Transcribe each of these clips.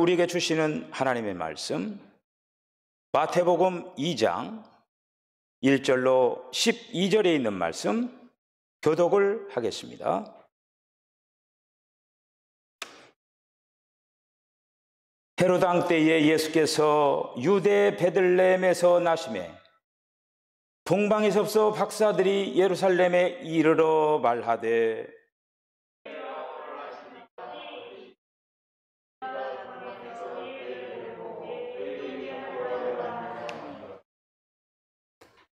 우리에게 주시는 하나님의 말씀, 마태복음 2장 1절로 12절에 있는 말씀 교독을 하겠습니다. 헤롯 왕 때에 예수께서 유대 베들레헴에서 나시매 동방에서부터 박사들이 예루살렘에 이르러 말하되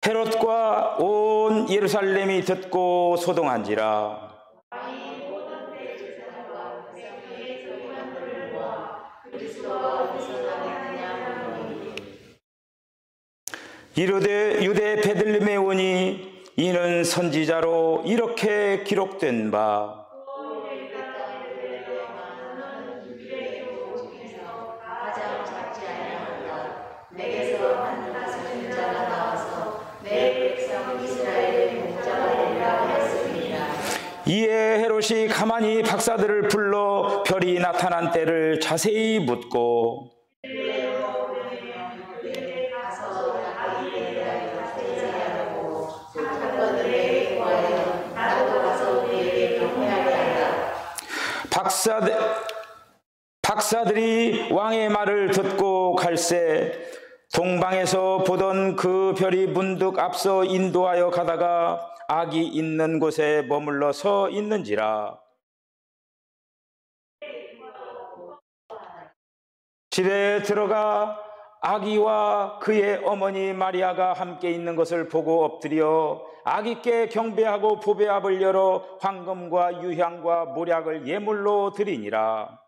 헤롯과 온 예루살렘이 듣고 소동한지라. 이르되 유대 베들레헴에 오니 이는 선지자로 이렇게 기록된 바 이에 헤롯이 가만히 박사들을 불러 별이 나타난 때를 자세히 묻고 박사들이 왕의 말을 듣고 갈새 동방에서 보던 그 별이 문득 앞서 인도하여 가다가 악이 있는 곳에 머물러 서 있는지라. 집에 들어가 아기와 그의 어머니 마리아가 함께 있는 것을 보고 엎드려 아기께 경배하고 보배압을 열어 황금과 유향과 모략을 예물로 드리니라.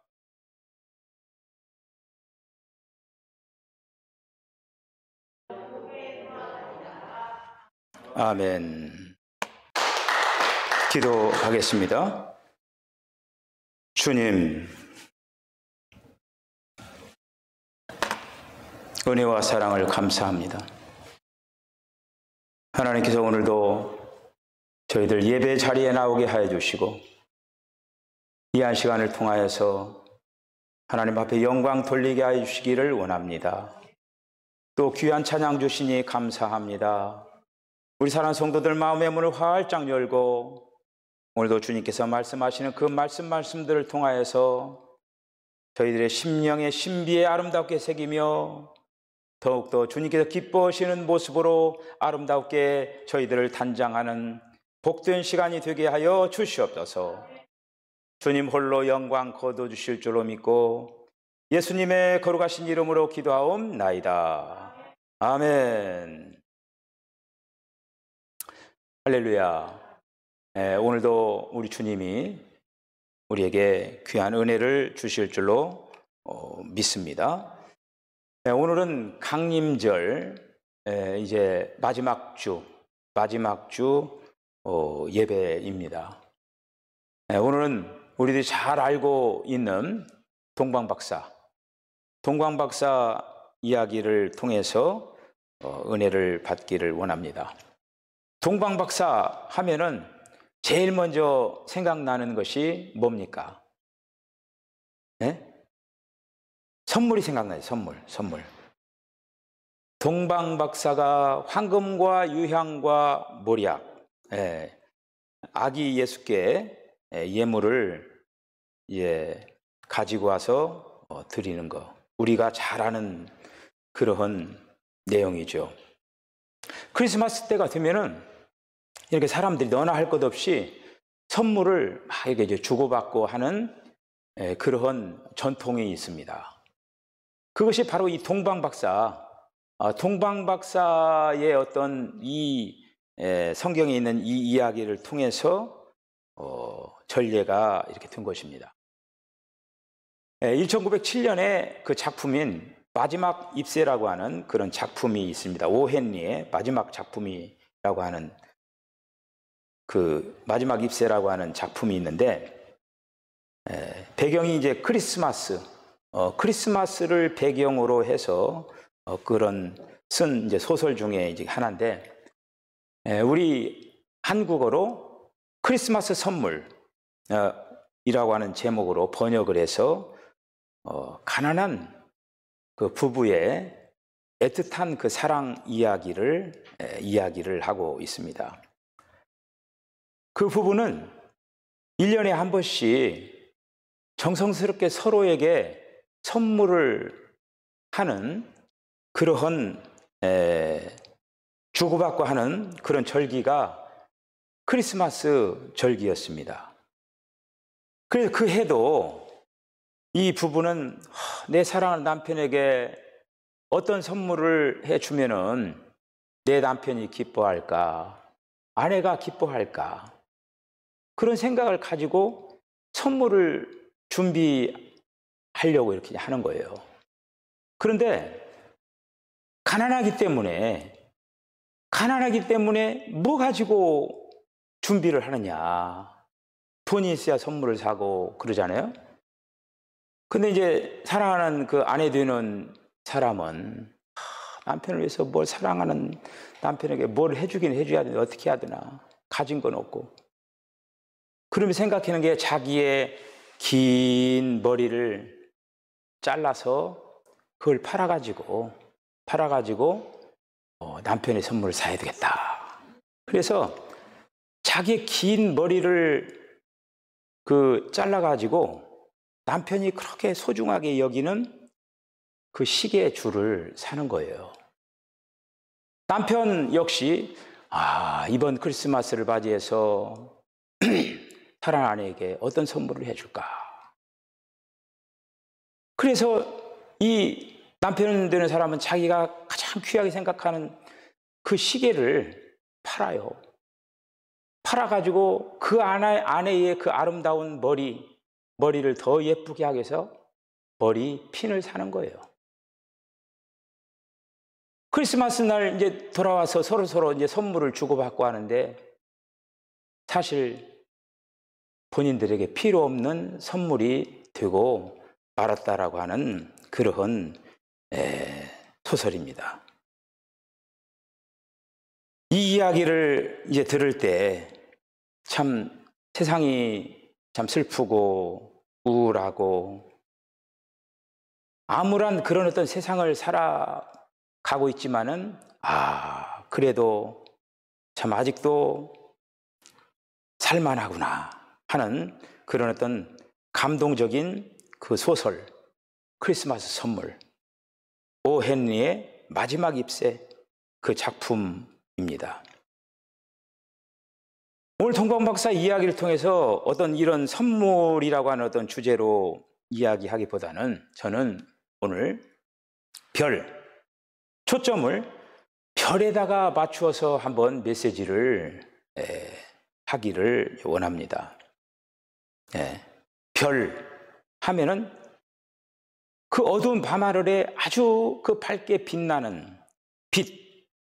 아멘. 기도하겠습니다. 주님, 은혜와 사랑을 감사합니다. 하나님께서 오늘도 저희들 예배 자리에 나오게 하여 주시고 이 한 시간을 통하여서 하나님 앞에 영광 돌리게 하여 주시기를 원합니다. 또 귀한 찬양 주시니 감사합니다. 우리 사랑하는 성도들 마음의 문을 활짝 열고 오늘도 주님께서 말씀하시는 그 말씀들을 통하여서 저희들의 심령의 신비에 아름답게 새기며 더욱더 주님께서 기뻐하시는 모습으로 아름답게 저희들을 단장하는 복된 시간이 되게 하여 주시옵소서. 주님 홀로 영광 거둬주실 줄로 믿고 예수님의 거룩하신 이름으로 기도하옵나이다. 아멘. 할렐루야. 오늘도 우리 주님이 우리에게 귀한 은혜를 주실 줄로 믿습니다. 오늘은 강림절 이제 마지막 주 예배입니다. 오늘은 우리들이 잘 알고 있는 동방박사 이야기를 통해서 은혜를 받기를 원합니다. 동방박사 하면은 제일 먼저 생각나는 것이 뭡니까? 선물이 생각나요. 선물. 동방박사가 황금과 유향과 모략, 아기 예수께 예물을 가지고 와서 드리는 거, 우리가 잘 아는 그러한 내용이죠. 크리스마스 때가 되면은 이렇게 사람들이 너나 할 것 없이 선물을 막 이렇게 이제 주고받고 하는 그러한 전통이 있습니다. 그것이 바로 이 동방박사의 어떤 이 성경에 있는 이 이야기를 통해서 전례가 이렇게 된 것입니다. 1907년에 그 작품인 마지막 입세라고 하는 그런 작품이 있습니다. 오 헨리의 마지막 작품이라고 하는 그 마지막 입세라고 하는 작품이 있는데 배경이 이제 크리스마스를 배경으로 해서 그런 쓴 이제 소설 중에 이제 하나인데 우리 한국어로 크리스마스 선물이라고 하는 제목으로 번역을 해서 가난한 그 부부의 애틋한 그 사랑 이야기를 하고 있습니다. 그 부부는 1년에 한 번씩 정성스럽게 서로에게 선물을 하는 그러한 주고받고 하는 그런 절기가 크리스마스 절기였습니다. 그래서 그 해도 이 부부는 내 사랑하는 남편에게 어떤 선물을 해주면은 내 남편이 기뻐할까, 아내가 기뻐할까, 그런 생각을 가지고 선물을 준비하려고 이렇게 하는 거예요. 그런데 가난하기 때문에 뭐 가지고 준비를 하느냐. 돈이 있어야 선물을 사고 그러잖아요. 근데 이제 사랑하는 그 아내 되는 사람은 남편을 위해서 뭘 사랑하는 남편에게 뭘 해주긴 해줘야 되나, 어떻게 해야 되나, 가진 건 없고. 그러면 생각하는 게 자기의 긴 머리를 잘라서 그걸 팔아가지고 남편의 선물을 사야 되겠다. 그래서 자기의 긴 머리를 잘라가지고 남편이 그렇게 소중하게 여기는 그 시계 줄을 사는 거예요. 남편 역시 이번 크리스마스를 맞이해서 사랑하는 아내에게 어떤 선물을 해줄까. 그래서 이 남편 되는 사람은 자기가 가장 귀하게 생각하는 그 시계를 팔아요. 팔아가지고 그 아내의 그 아름다운 머리를 더 예쁘게 하기 위해서 머리 핀을 사는 거예요. 크리스마스 날 이제 돌아와서 서로 이제 선물을 주고받고 하는데 사실 본인들에게 필요 없는 선물이 되고 말았다라고 하는 그러한 소설입니다. 이 이야기를 이제 들을 때 참 세상이 참 슬프고 우울하고 암울한 그런 어떤 세상을 살아가고 있지만은 그래도 참 아직도 살만하구나 하는 그런 어떤 감동적인 그 소설 크리스마스 선물, 오 헨리의 마지막 잎새 그 작품입니다. 오늘 동방박사 이야기를 통해서 어떤 이런 선물이라고 하는 어떤 주제로 이야기하기보다는 저는 오늘 초점을 별에다가 맞추어서 한번 메시지를 하기를 원합니다. 별 하면은 그 어두운 밤하늘에 아주 그 밝게 빛나는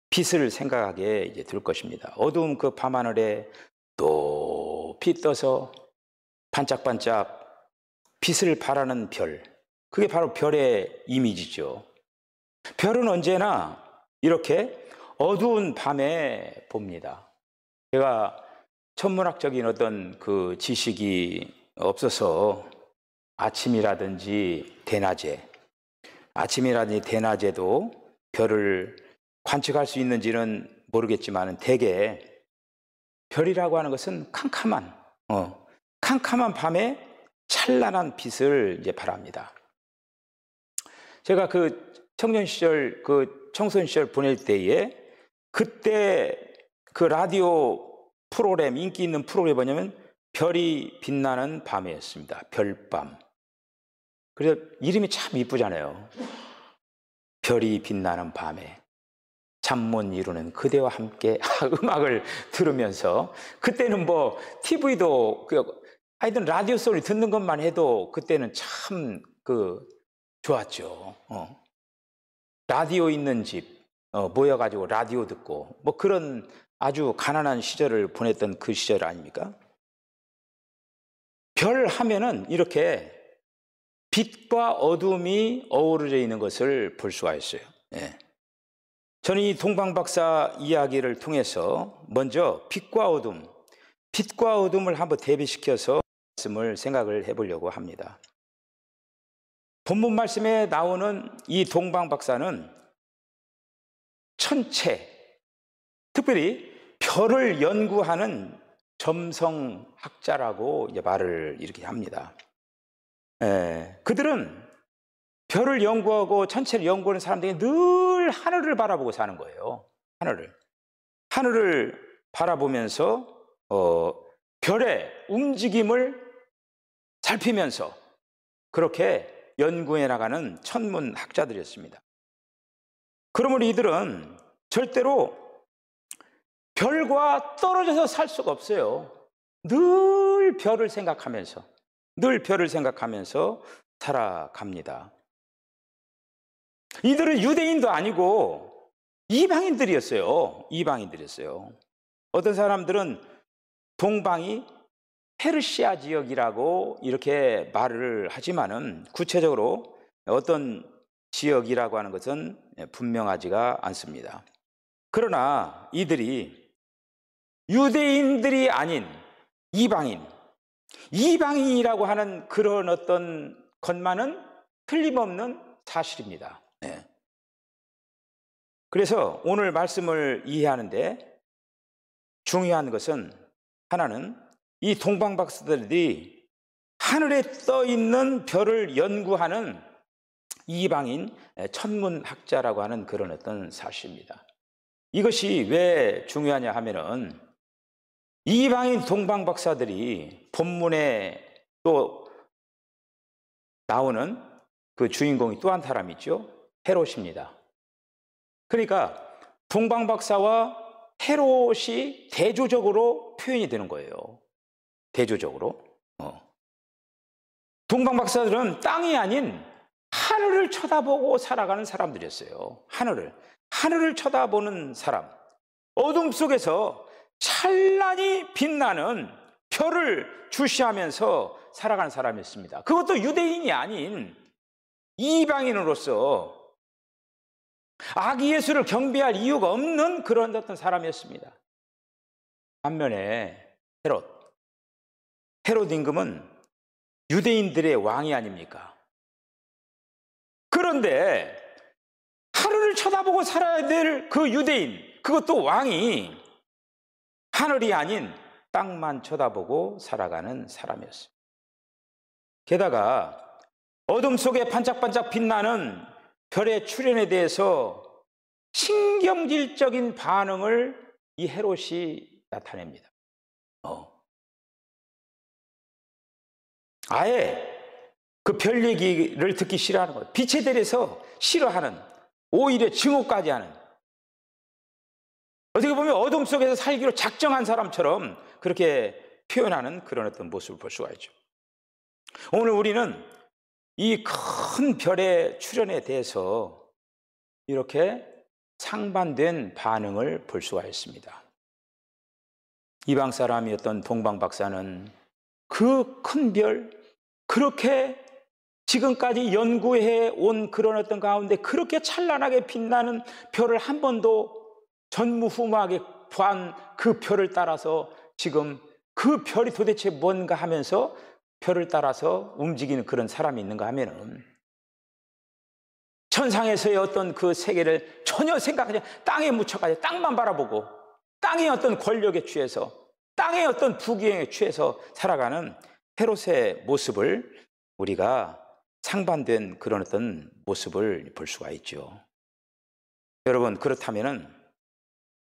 빛을 생각하게 이제 될 것입니다. 어두운 그 밤하늘에 높이 떠서 반짝반짝 빛을 발하는 별, 그게 바로 별의 이미지죠. 별은 언제나 이렇게 어두운 밤에 봅니다. 제가 천문학적인 어떤 그 지식이 없어서 아침이라든지 대낮에도 별을 관측할 수 있는지는 모르겠지만 대개 별이라고 하는 것은 캄캄한 밤에 찬란한 빛을 이제 발합니다. 제가 그 청소년 시절 보낼 때에 그때 그 라디오 프로그램, 인기 있는 프로그램이 뭐냐면 별이 빛나는 밤이었습니다. 별밤. 그래서 이름이 참 이쁘잖아요. 별이 빛나는 밤에 잠 못 이루는 그대와 함께 음악을 들으면서, 그때는 뭐 TV도 하여튼 라디오 소리 듣는 것만 해도 그때는 참 좋았죠. 라디오 있는 집 모여가지고 라디오 듣고 뭐 그런 아주 가난한 시절을 보냈던 그 시절 아닙니까? 별 하면은 이렇게 빛과 어둠이 어우러져 있는 것을 볼 수가 있어요. 저는 이 동방박사 이야기를 통해서 먼저 빛과 어둠을 한번 대비시켜서 말씀을 생각을 해보려고 합니다. 본문 말씀에 나오는 이 동방박사는 천체, 특별히 별을 연구하는 점성학자라고 이제 말을 이렇게 합니다. 그들은 별을 연구하고 천체를 연구하는 사람들이 늘 하늘을 바라보고 사는 거예요. 하늘을 바라보면서 별의 움직임을 살피면서 그렇게 연구해 나가는 천문학자들이었습니다. 그러므로 이들은 절대로 별과 떨어져서 살 수가 없어요. 늘 별을 생각하면서 살아갑니다. 이들은 유대인도 아니고 이방인들이었어요. 어떤 사람들은 동방이 페르시아 지역이라고 이렇게 말을 하지만은 구체적으로 어떤 지역이라고 하는 것은 분명하지가 않습니다. 그러나 이들이 유대인들이 아닌 이방인이라고 하는 그런 어떤 것만은 틀림없는 사실입니다. 그래서 오늘 말씀을 이해하는데 중요한 것은 하나는 이 동방박사들이 하늘에 떠 있는 별을 연구하는 이방인 천문학자라고 하는 그런 어떤 사실입니다. 이것이 왜 중요하냐 하면은 이방인 동방박사들이 본문에 또 나오는 그 주인공이 또 한 사람이 있죠. 헤롯입니다. 그러니까 동방박사와 헤롯이 대조적으로 표현이 되는 거예요. 대조적으로. 동방박사들은 땅이 아닌 하늘을 쳐다보고 살아가는 사람들이었어요. 하늘을 쳐다보는 사람. 어둠 속에서 찬란히 빛나는 별을 주시하면서 살아가는 사람이었습니다. 그것도 유대인이 아닌 이방인으로서 아기 예수를 경배할 이유가 없는 그런 어떤 사람이었습니다. 반면에 헤롯 임금은 유대인들의 왕이 아닙니까? 그런데 하늘을 쳐다보고 살아야 될 그 유대인, 그것도 왕이 하늘이 아닌 땅만 쳐다보고 살아가는 사람이었어요. 게다가 어둠 속에 반짝반짝 빛나는 별의 출현에 대해서 신경질적인 반응을 이 헤롯이 나타냅니다. 아예 그 별 얘기를 듣기 싫어하는 거예요. 빛에 대해서 싫어하는, 오히려 증오까지 하는, 어떻게 보면 어둠 속에서 살기로 작정한 사람처럼 그렇게 표현하는 그런 어떤 모습을 볼 수가 있죠. 오늘 우리는 이 큰 별의 출현에 대해서 이렇게 상반된 반응을 볼 수가 있습니다. 이방 사람이었던 동방박사는 그 큰 별, 그렇게 지금까지 연구해 온 그런 어떤 가운데 그렇게 찬란하게 빛나는 별을 한 번도 전무후무하게 보한 그 별을 따라서 지금 그 별이 도대체 뭔가 하면서 별을 따라서 움직이는 그런 사람이 있는가 하면은 천상에서의 어떤 그 세계를 전혀 생각하지 않고 땅에 묻혀가지고 땅만 바라보고 땅의 어떤 권력에 취해서 땅의 어떤 부귀행에 취해서 살아가는 헤롯의 모습을 우리가 상반된 그런 어떤 모습을 볼 수가 있죠. 여러분, 그렇다면은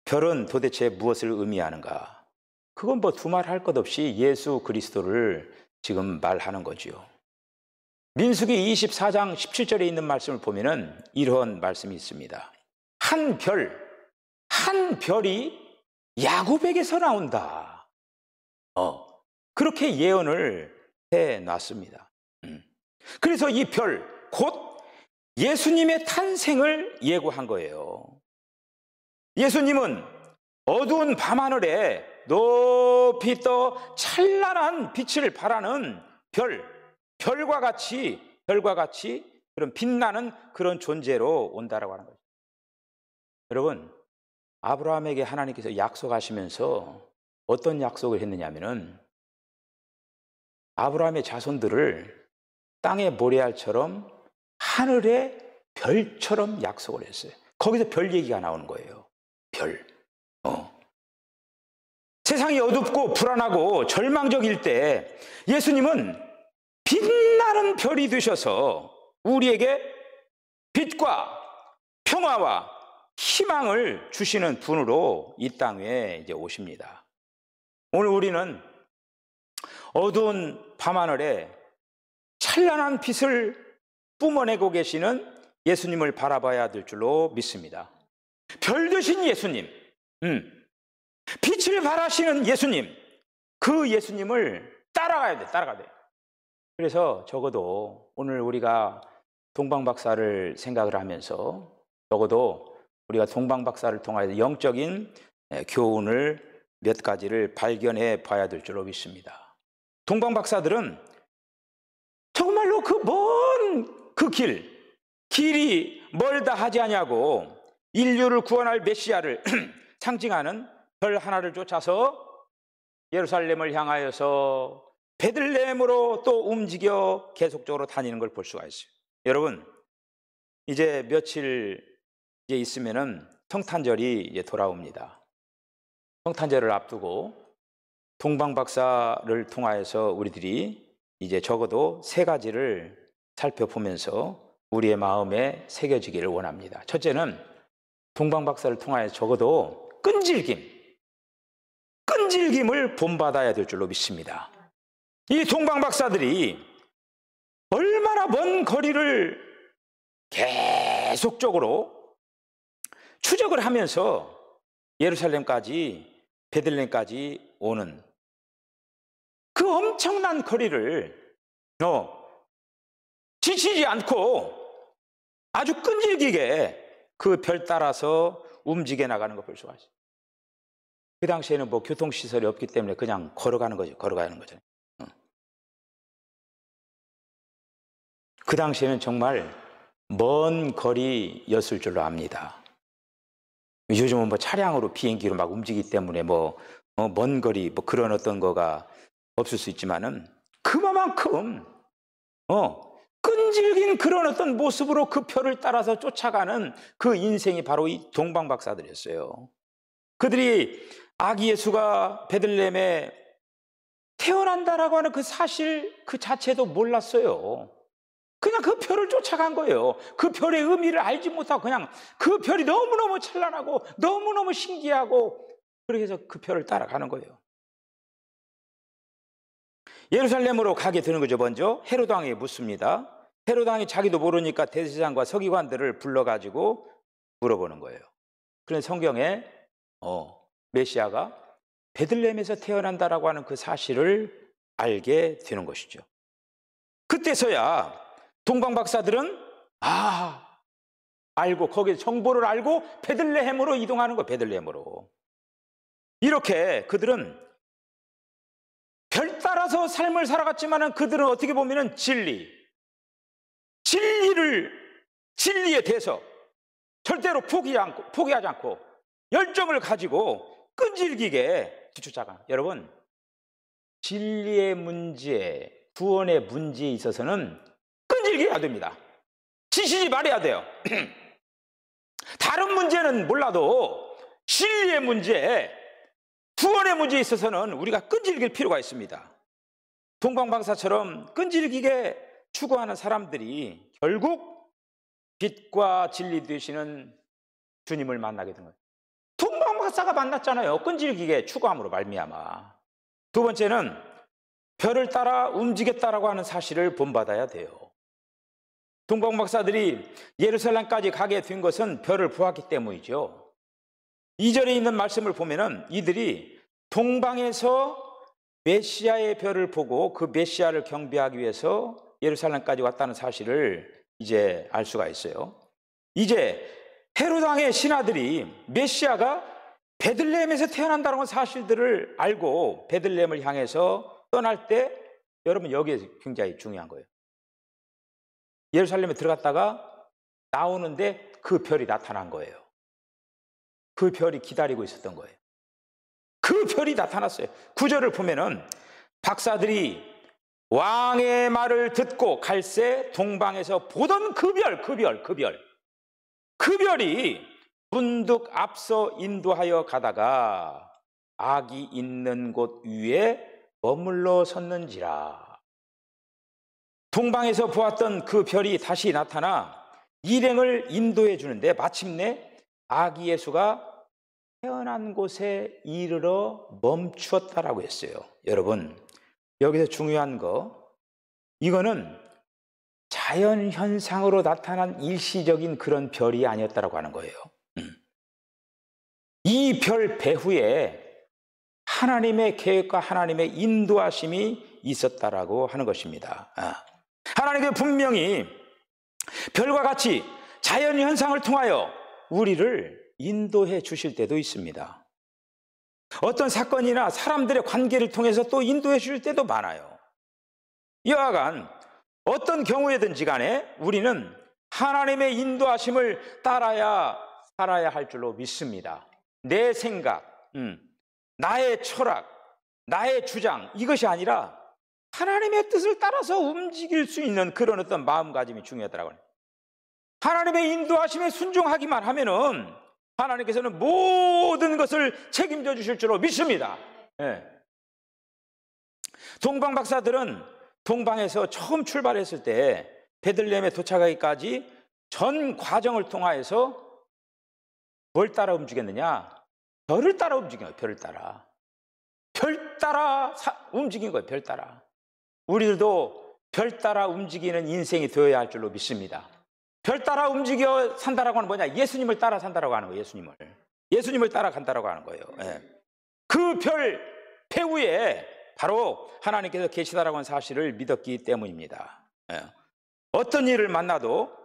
별은 도대체 무엇을 의미하는가? 그건 뭐 두말 할 것 없이 예수 그리스도를 지금 말하는 거지요. 민수기 24장 17절에 있는 말씀을 보면은 이런 말씀이 있습니다. 한 별이 야곱에게서 나온다. 그렇게 예언을 해놨습니다. 그래서 이 별, 곧 예수님의 탄생을 예고한 거예요. 예수님은 어두운 밤하늘에 높이 떠 찬란한 빛을 발하는 별과 같이 그런 빛나는 그런 존재로 온다라고 하는 거죠. 여러분, 아브라함에게 하나님께서 약속하시면서 어떤 약속을 했느냐면은 아브라함의 자손들을 땅의 모래알처럼 하늘의 별처럼 약속을 했어요. 거기서 별 얘기가 나오는 거예요. 별. 세상이 어둡고 불안하고 절망적일 때 예수님은 빛나는 별이 되셔서 우리에게 빛과 평화와 희망을 주시는 분으로 이 땅에 이제 오십니다. 오늘 우리는 어두운 밤하늘에 찬란한 빛을 뿜어내고 계시는 예수님을 바라봐야 될 줄로 믿습니다. 별 되신 예수님, 빛을 발하시는 예수님, 그 예수님을 따라가야 돼, 따라가야 돼. 그래서 적어도 오늘 우리가 동방박사를 생각을 하면서 적어도 우리가 동방박사를 통하여 영적인 교훈을 몇 가지를 발견해 봐야 될 줄로 믿습니다. 동방박사들은 정말로 그 먼 그 길이 멀다 하지 아니하고 인류를 구원할 메시아를 상징하는 별 하나를 쫓아서 예루살렘을 향하여서 베들레헴으로 또 움직여 계속적으로 다니는 걸 볼 수가 있어요. 여러분, 이제 며칠 있으면은 성탄절이 이제 돌아옵니다. 성탄절을 앞두고 동방박사를 통하여서 우리들이 이제 적어도 세 가지를 살펴보면서 우리의 마음에 새겨지기를 원합니다. 첫째는 동방박사를 통하여 적어도 끈질김을 본받아야 될 줄로 믿습니다. 이 동방박사들이 얼마나 먼 거리를 계속적으로 추적을 하면서 예루살렘까지 베들레헴까지 오는 그 엄청난 거리를 지치지 않고 아주 끈질기게 그 별 따라서 움직여 나가는 걸 볼 수가 있어요. 그 당시에는 뭐 교통시설이 없기 때문에 그냥 걸어가는 거죠. 그 당시에는 정말 먼 거리였을 줄로 압니다. 요즘은 뭐 차량으로 비행기로 막 움직이기 때문에 먼 거리 그런 어떤 거가 없을 수 있지만은 그만큼 끈질긴 그런 어떤 모습으로 그 표를 따라서 쫓아가는 그 인생이 바로 이 동방박사들이었어요. 그들이 아기 예수가 베들레헴에 태어난다라고 하는 그 사실 그 자체도 몰랐어요. 그냥 그 별을 쫓아간 거예요. 그 별의 의미를 알지 못하고 그냥 그 별이 너무너무 찬란하고 너무너무 신기하고 그렇게 해서 그 별을 따라가는 거예요. 예루살렘으로 가게 되는 거죠. 먼저 헤롯 왕이 묻습니다. 헤롯 왕이 자기도 모르니까 대제사장과 서기관들을 불러가지고 물어보는 거예요. 그런데 성경에 메시아가 베들레헴에서 태어난다라고 하는 그 사실을 알게 되는 것이죠. 그때서야 동방박사들은 알고 거기에 정보를 알고 베들레헴으로 이동하는 거예요. 베들레헴으로. 이렇게 그들은 별 따라서 삶을 살아갔지만은 그들은 어떻게 보면은 진리에 대해서 절대로 포기하지 않고 열정을 가지고 끈질기게 뒤쫓아가. 여러분, 진리의 문제, 구원의 문제에 있어서는 끈질겨야 됩니다. 지치지 말아야 돼요. 다른 문제는 몰라도 진리의 문제, 구원의 문제에 있어서는 우리가 끈질길 필요가 있습니다. 동방박사처럼 끈질기게 추구하는 사람들이 결국 빛과 진리 되시는 주님을 만나게 된 거예요. 동방박사가 만났잖아요. 끈질기게 추구함으로 말미암아. 두 번째는 별을 따라 움직였다라고 하는 사실을 본받아야 돼요. 동방박사들이 예루살렘까지 가게 된 것은 별을 보았기 때문이죠. 2절에 있는 말씀을 보면은 이들이 동방에서 메시아의 별을 보고 그 메시아를 경배하기 위해서 예루살렘까지 왔다는 사실을 이제 알 수가 있어요. 이제 헤롯 왕의 신하들이 메시아가 베들레헴에서 태어난다는 사실들을 알고 베들레헴을 향해서 떠날 때 여러분 여기에 굉장히 중요한 거예요. 예루살렘에 들어갔다가 나오는데 그 별이 나타난 거예요. 그 별이 기다리고 있었던 거예요. 그 별이 나타났어요. 9절을 보면은 박사들이 왕의 말을 듣고 갈새 동방에서 보던 그 별이 문득 앞서 인도하여 가다가 악이 있는 곳 위에 머물러 섰는지라. 동방에서 보았던 그 별이 다시 나타나 일행을 인도해 주는데 마침내 아기 예수가 태어난 곳에 이르러 멈추었다라고 했어요. 여러분, 여기서 중요한 거, 이거는 자연 현상으로 나타난 일시적인 그런 별이 아니었다라고 하는 거예요. 이 별 배후에 하나님의 계획과 하나님의 인도하심이 있었다라고 하는 것입니다. 하나님께 분명히 별과 같이 자연 현상을 통하여 우리를 인도해 주실 때도 있습니다. 어떤 사건이나 사람들의 관계를 통해서 또 인도해 주실 때도 많아요. 여하간 어떤 경우에든지 간에 우리는 하나님의 인도하심을 따라야 살아야 할 줄로 믿습니다. 내 생각, 나의 철학, 나의 주장, 이것이 아니라 하나님의 뜻을 따라서 움직일 수 있는 그런 어떤 마음가짐이 중요하더라고요. 하나님의 인도하심에 순종하기만 하면은 하나님께서는 모든 것을 책임져 주실 줄로 믿습니다. 네. 동방 박사들은 동방에서 처음 출발했을 때 베들레헴에 도착하기까지 전 과정을 통하여서 뭘 따라 움직였느냐? 별을 따라 움직인 거예요. 별을 따라. 별 따라 움직인 거예요. 별 따라. 우리들도 별 따라 움직이는 인생이 되어야 할 줄로 믿습니다. 별 따라 움직여 산다라고 하는 뭐냐? 예수님을 따라 산다라고 하는 거예요. 예수님을 따라 간다라고 하는 거예요. 예. 그 별 배후에 바로 하나님께서 계시다라고 하는 사실을 믿었기 때문입니다. 예. 어떤 일을 만나도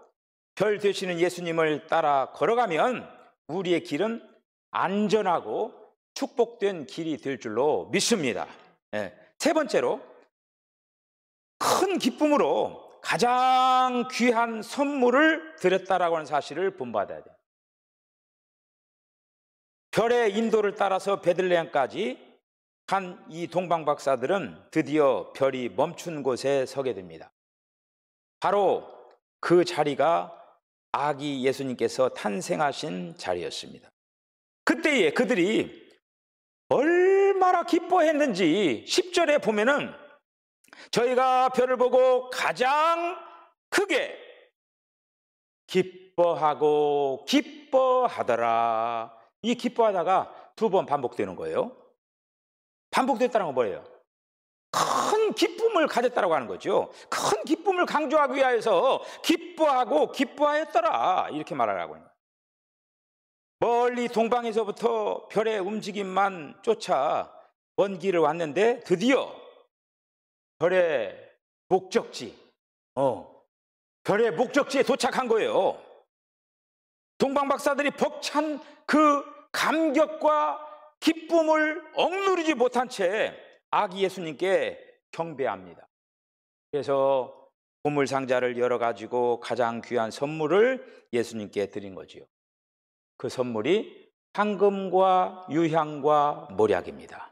별 되시는 예수님을 따라 걸어가면 우리의 길은 안전하고 축복된 길이 될 줄로 믿습니다. 예. 세 번째로, 큰 기쁨으로 가장 귀한 선물을 드렸다라고 하는 사실을 본받아야 돼요. 별의 인도를 따라서 베들레헴까지 간 이 동방 박사들은 드디어 별이 멈춘 곳에 서게 됩니다. 바로 그 자리가 아기 예수님께서 탄생하신 자리였습니다. 그때에 그들이 얼마나 기뻐했는지 10절에 보면은 저희가 별을 보고 가장 크게 기뻐하더라. 이 기뻐하다가 두 번 반복되는 거예요. 반복됐다는 건 뭐예요? 큰 기쁨을 가졌다라고 하는 거죠. 큰 기쁨을 강조하기 위하여서 기뻐하고 기뻐하였더라, 이렇게 말하라고 해요. 멀리 동방에서부터 별의 움직임만 쫓아 먼 길을 왔는데 드디어 별의 목적지에 도착한 거예요. 동방 박사들이 벅찬 그 감격과 기쁨을 억누르지 못한 채 아기 예수님께 경배합니다. 그래서 보물 상자를 열어가지고 가장 귀한 선물을 예수님께 드린 거지요. 그 선물이 황금과 유향과 몰약입니다.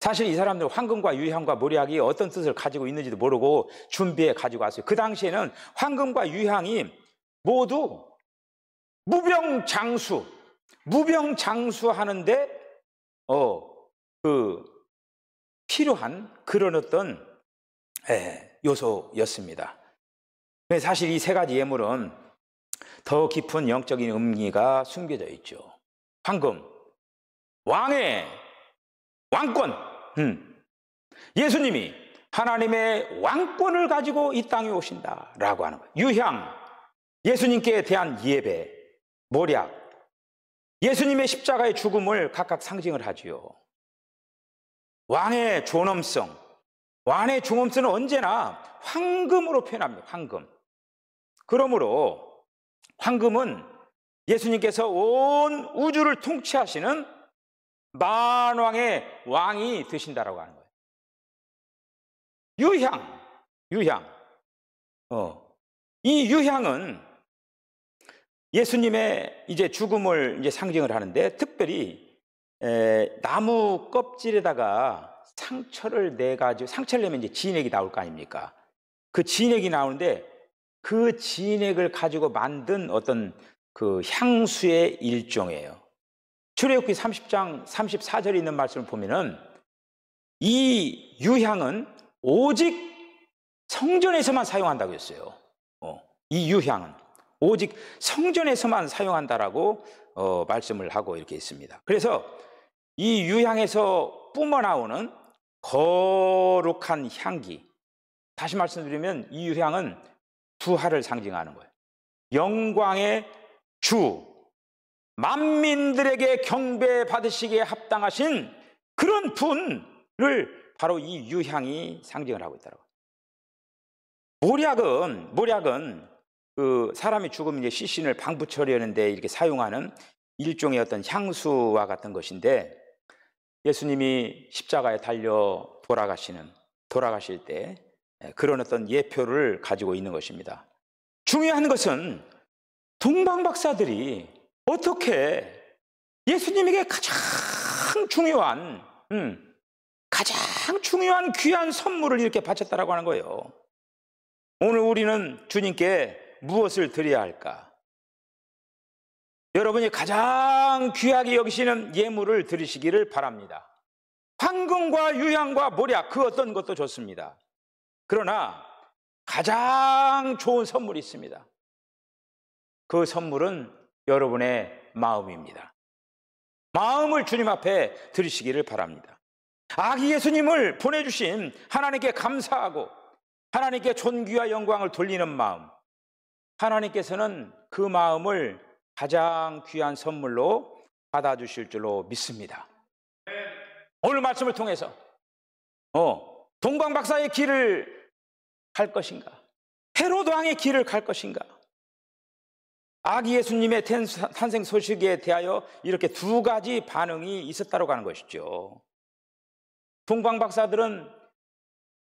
사실 이 사람들 황금과 유향과 몰약이 어떤 뜻을 가지고 있는지도 모르고 준비해 가지고 왔어요. 그 당시에는 황금과 유향이 모두 무병장수하는데 필요한 그런 어떤 요소였습니다. 사실 이 세 가지 예물은 더 깊은 영적인 의미가 숨겨져 있죠. 황금, 왕의 왕권, 예수님이 하나님의 왕권을 가지고 이 땅에 오신다라고 하는 거예요. 유향, 예수님께 대한 예배, 몰약, 예수님의 십자가의 죽음을 각각 상징을 하지요. 왕의 존엄성, 왕의 존엄성은 언제나 황금으로 표현합니다. 황금. 그러므로 황금은 예수님께서 온 우주를 통치하시는 만왕의 왕이 되신다라고 하는 거예요. 유향. 이 유향은 예수님의 이제 죽음을 이제 상징을 하는데, 특별히 나무 껍질에다가 상처를 내가지고, 상처를 내면 이제 진액이 나올 거 아닙니까? 그 진액이 나오는데 그 진액을 가지고 만든 어떤 그 향수의 일종이에요. 출애굽기 30장 34절에 있는 말씀을 보면은 이 유향은 오직 성전에서만 사용한다고 했어요. 이 유향은 오직 성전에서만 사용한다라고 말씀을 하고 이렇게 있습니다. 그래서 이 유향에서 뿜어나오는 거룩한 향기, 다시 말씀드리면 이 유향은 부활을 상징하는 거예요. 영광의 주, 만민들에게 경배 받으시기에 합당하신 그런 분을 바로 이 유향이 상징을 하고 있더라고요. 모략은 그 사람이 죽으면 이제 시신을 방부 처리하는데 이렇게 사용하는 일종의 어떤 향수와 같은 것인데, 예수님이 십자가에 달려 돌아가실 때 그런 어떤 예표를 가지고 있는 것입니다. 중요한 것은 동방박사들이 어떻게 예수님에게 가장 중요한 귀한 선물을 이렇게 바쳤다라고 하는 거예요. 오늘 우리는 주님께 무엇을 드려야 할까? 여러분이 가장 귀하게 여기시는 예물을 드리시기를 바랍니다. 황금과 유향과 모략, 그 어떤 것도 좋습니다. 그러나 가장 좋은 선물이 있습니다. 그 선물은 여러분의 마음입니다. 마음을 주님 앞에 드리시기를 바랍니다. 아기 예수님을 보내주신 하나님께 감사하고 하나님께 존귀와 영광을 돌리는 마음, 하나님께서는 그 마음을 가장 귀한 선물로 받아주실 줄로 믿습니다. 오늘 말씀을 통해서 동방박사의 길을 갈 것인가? 헤로드 왕의 길을 갈 것인가? 아기 예수님의 탄생 소식에 대하여 이렇게 두 가지 반응이 있었다고 하는 것이죠. 동방박사들은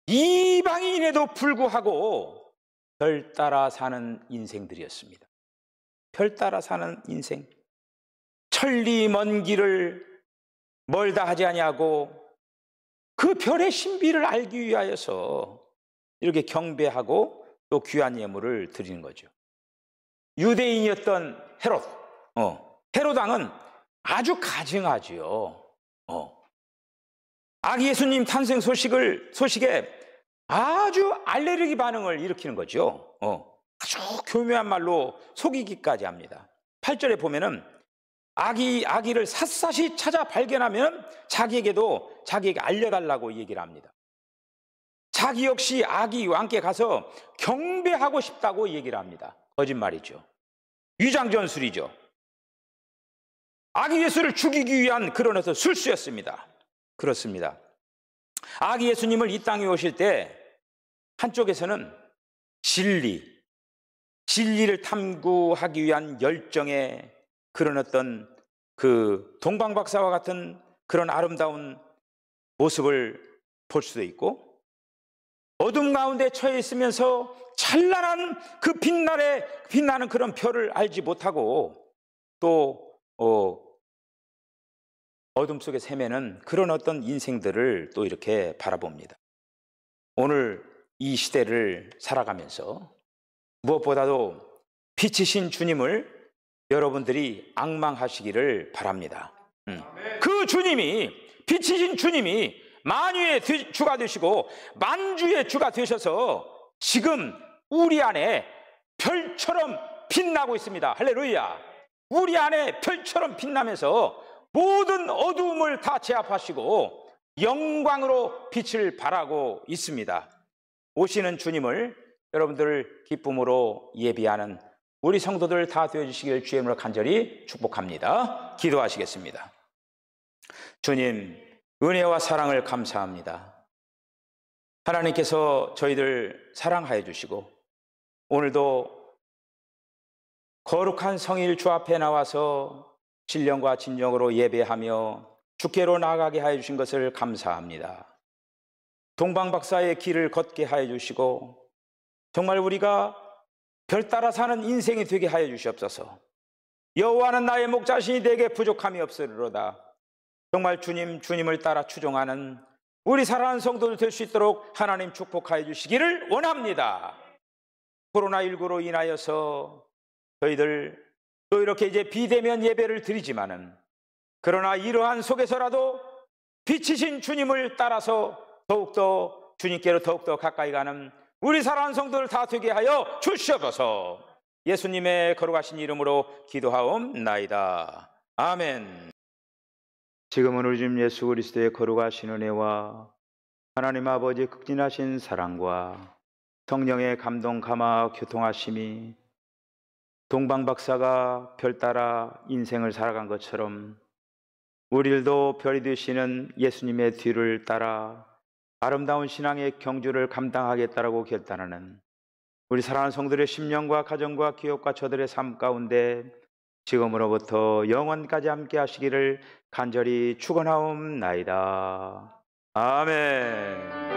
이방인에도 불구하고 별 따라 사는 인생들이었습니다. 별 따라 사는 인생. 천리 먼 길을 멀다 하지 아니하고 그 별의 신비를 알기 위하여서 이렇게 경배하고 또 귀한 예물을 드리는 거죠. 유대인이었던 헤롯 왕은 아주 가증하지요. 아기 예수님 탄생 소식에 아주 알레르기 반응을 일으키는 거죠. 아주 교묘한 말로 속이기까지 합니다. 8절에 보면은 아기를 샅샅이 찾아 발견하면 자기에게 알려달라고 얘기를 합니다. 자기 역시 아기 왕께 가서 경배하고 싶다고 얘기를 합니다. 거짓말이죠. 위장전술이죠. 아기 예수를 죽이기 위한 그런 어떤 술수였습니다. 그렇습니다. 아기 예수님을 이 땅에 오실 때 한쪽에서는 진리를 탐구하기 위한 열정의 그런 어떤 그 동방박사와 같은 그런 아름다운 모습을 볼 수도 있고, 어둠 가운데 처해 있으면서 찬란한 그 빛나는 그런 별을 알지 못하고 또 어둠 속에 헤매는 그런 어떤 인생들을 또 이렇게 바라봅니다. 오늘 이 시대를 살아가면서 무엇보다도 빛이신 주님을 여러분들이 앙망하시기를 바랍니다. 그 주님이, 빛이신 주님이 만유의 주가 되시고 만주의 주가 되셔서 지금 우리 안에 별처럼 빛나고 있습니다. 할렐루야. 우리 안에 별처럼 빛나면서 모든 어두움을 다 제압하시고 영광으로 빛을 발하고 있습니다. 오시는 주님을 여러분들 기쁨으로 예비하는 우리 성도들 다 되어주시길 주의 이름으로 간절히 축복합니다. 기도하시겠습니다. 주님, 은혜와 사랑을 감사합니다. 하나님께서 저희들 사랑하여 주시고 오늘도 거룩한 성일 주 앞에 나와서 신령과 진정으로 예배하며 주께로 나아가게 하여 주신 것을 감사합니다. 동방박사의 길을 걷게 하여 주시고 정말 우리가 별 따라 사는 인생이 되게 하여 주시옵소서. 여호와는 나의 목자시니 내게 부족함이 없으리로다. 정말 주님을 따라 추종하는 우리 사랑하는 성도들 될 수 있도록 하나님 축복하여 주시기를 원합니다. 코로나19로 인하여서 저희들 또 이렇게 이제 비대면 예배를 드리지만은, 그러나 이러한 속에서라도 빛이신 주님을 따라서 더욱더 주님께로 더욱더 가까이 가는 우리 사랑하는 성도들 다 되게 하여 주시옵소서. 예수님의 거룩하신 이름으로 기도하옵나이다. 아멘. 지금은 우리 주님 예수 그리스도의 거룩하신 은혜와 하나님 아버지의 극진하신 사랑과 성령의 감동 감화 교통하심이 동방 박사가 별 따라 인생을 살아간 것처럼 우리들도 별이 되시는 예수님의 뒤를 따라 아름다운 신앙의 경주를 감당하겠다라고 결단하는 우리 사랑하는 성들의 심령과 가정과 기업과 저들의 삶 가운데 지금으로부터 영원까지 함께 하시기를 간절히 축원하옵나이다. 아멘.